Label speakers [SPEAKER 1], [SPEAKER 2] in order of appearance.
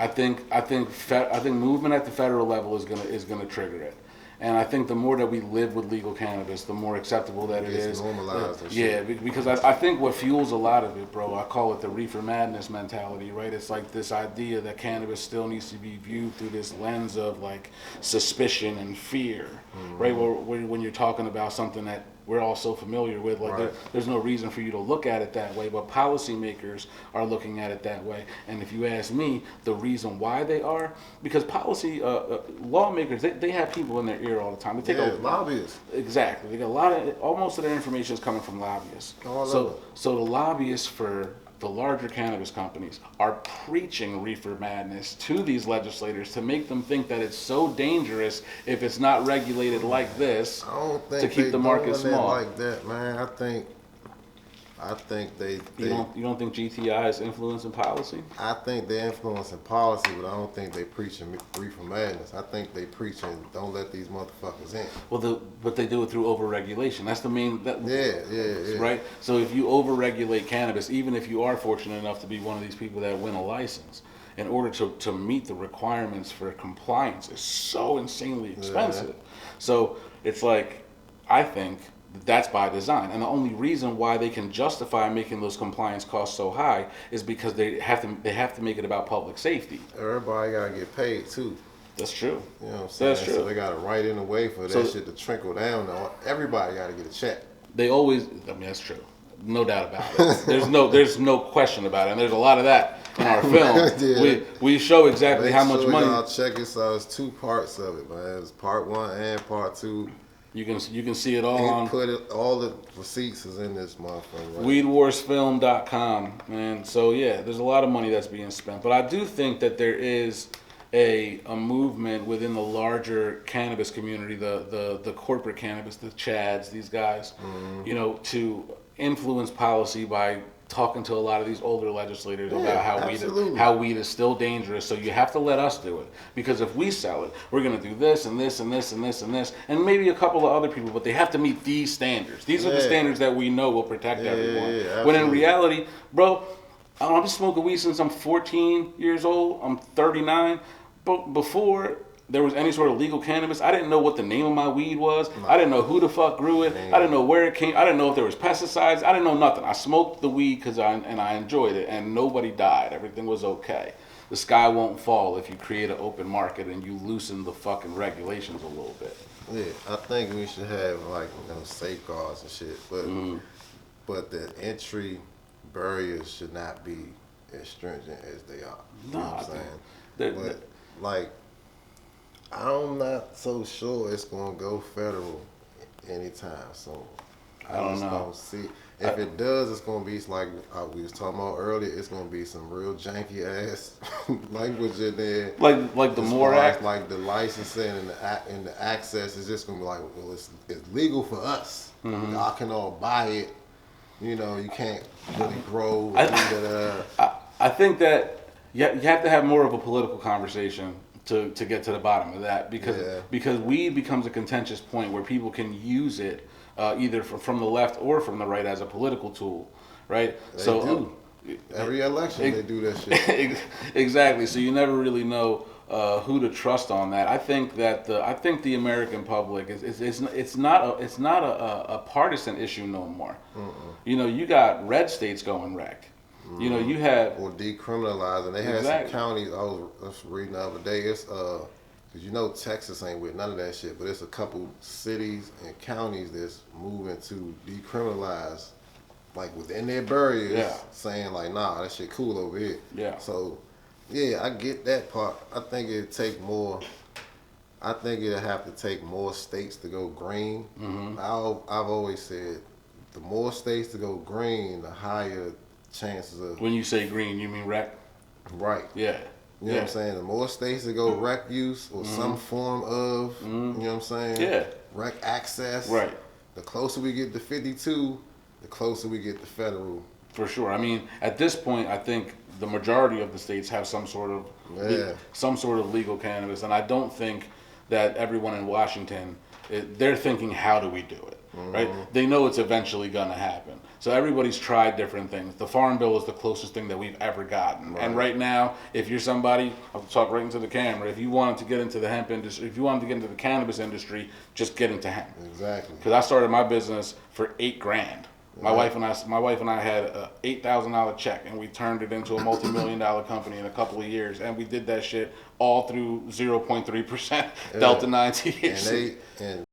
[SPEAKER 1] I think movement at the federal level is gonna trigger it. And I think the more that we live with legal cannabis, the more acceptable that it is.
[SPEAKER 2] Normalized and
[SPEAKER 1] Yeah,
[SPEAKER 2] shit.
[SPEAKER 1] because I think what fuels a lot of it, bro, I call it the reefer madness mentality, right? It's like this idea that cannabis still needs to be viewed through this lens of like suspicion and fear, right? When you're talking about something that we're all so familiar with, like there's no reason for you to look at it that way, but policymakers are looking at it that way. And if you ask me, the reason why they are, because lawmakers, they have people in their ear all the time. They take
[SPEAKER 2] lobbyists.
[SPEAKER 1] Exactly. They got almost of their information is coming from lobbyists. So the lobbyists for the larger cannabis companies are preaching reefer madness to these legislators to make them think that it's so dangerous if it's not regulated like this
[SPEAKER 2] I don't think
[SPEAKER 1] to keep the market small.
[SPEAKER 2] Like that, man. I think they
[SPEAKER 1] you don't think GTI is influencing policy?
[SPEAKER 2] I think they're influencing policy, but I don't think they preaching reefer madness. I think they preaching don't let these motherfuckers in.
[SPEAKER 1] Well, but they do it through overregulation. That's the main.
[SPEAKER 2] Yeah.
[SPEAKER 1] Right. So if you overregulate cannabis, even if you are fortunate enough to be one of these people that win a license, in order to meet the requirements for compliance, is so insanely expensive. Yeah. So it's like, I think that's by design, and the only reason why they can justify making those compliance costs so high is because they have to make it about public safety.
[SPEAKER 2] Everybody gotta get paid too.
[SPEAKER 1] That's true.
[SPEAKER 2] You know what I'm saying?
[SPEAKER 1] That's true.
[SPEAKER 2] So they gotta write in a way for that shit to trickle down. Everybody gotta get a check.
[SPEAKER 1] They always. I mean, that's true. No doubt about it. There's no question about it, and there's a lot of that in our film. Yeah. We show exactly how much money.
[SPEAKER 2] Y'all check it. So it's two parts of it, man. It's part 1 and part 2.
[SPEAKER 1] You can see it all on.
[SPEAKER 2] All the receipts is in this motherfucker. Right?
[SPEAKER 1] Weedwarsfilm.com, man. So yeah, there's a lot of money that's being spent, but I do think that there is a movement within the larger cannabis community, the corporate cannabis, the Chads, these guys, to influence policy by talking to a lot of these older legislators about how weed is still dangerous. So you have to let us do it, because if we sell it, we're gonna do this and this and this and this and this, and maybe a couple of other people, but they have to meet these standards. These are the standards that we know will protect everyone. When in reality, bro, I've been smoking weed since I'm 14 years old. I'm 39, but before there was any sort of legal cannabis, I didn't know what the name of my weed was. I didn't know who the fuck grew it. I didn't know where it came. I didn't know if there was pesticides. I didn't know nothing. I smoked the weed because I enjoyed it, and nobody died. Everything was okay. The sky won't fall if you create an open market and you loosen the fucking regulations a little bit.
[SPEAKER 2] Yeah, I think we should have safeguards and shit, but the entry barriers should not be as stringent as they are. You know what I'm saying? But I'm not so sure it's gonna go federal anytime soon.
[SPEAKER 1] I don't know.
[SPEAKER 2] Don't see. If it does, it's gonna be like we was talking about earlier. It's gonna be some real janky ass language in there.
[SPEAKER 1] Like the MORE Act,
[SPEAKER 2] like the licensing and the access is just gonna be like, well, it's legal for us. Y'all can all buy it. You can't really grow.
[SPEAKER 1] I think that you have to have more of a political conversation to get to the bottom of that, because weed becomes a contentious point where people can use it either from the left or from the right as a political tool, right?
[SPEAKER 2] Every election they do that shit.
[SPEAKER 1] Exactly. So you never really know who to trust on that. I think the American public it's not a partisan issue no more. You got red states going rec. You have
[SPEAKER 2] or decriminalizing. They had some counties. I was reading the other day. It's because Texas ain't with none of that shit, but it's a couple cities and counties that's moving to decriminalize, like within their barriers, saying like, nah, that shit cool over here.
[SPEAKER 1] Yeah.
[SPEAKER 2] So, yeah, I get that part. I think it'd take more. I think it'd have to take more states to go green. I've always said, the more states to go green, the higher chances of.
[SPEAKER 1] When you say green, you mean rec?
[SPEAKER 2] Right.
[SPEAKER 1] Yeah.
[SPEAKER 2] You know what I'm saying? The more states that go rec use or some form of, you know what I'm saying?
[SPEAKER 1] Yeah.
[SPEAKER 2] Rec access.
[SPEAKER 1] Right.
[SPEAKER 2] The closer we get to 52, the closer we get to federal.
[SPEAKER 1] For sure. I mean, at this point, I think the majority of the states have some sort of legal cannabis, and I don't think that everyone in Washington, they're thinking, how do we do it? Right? They know it's eventually going to happen. So everybody's tried different things. The Farm Bill is the closest thing that we've ever gotten. And right now, if you're somebody, I'll talk right into the camera, if you wanted to get into the hemp industry, if you wanted to get into the cannabis industry, just get into hemp.
[SPEAKER 2] Exactly.
[SPEAKER 1] Because I started my business for $8,000. My wife and I had a $8,000 check, and we turned it into a multi-million-dollar company in a couple of years, and we did that shit all through 0.3% Delta 9 THC.
[SPEAKER 2] And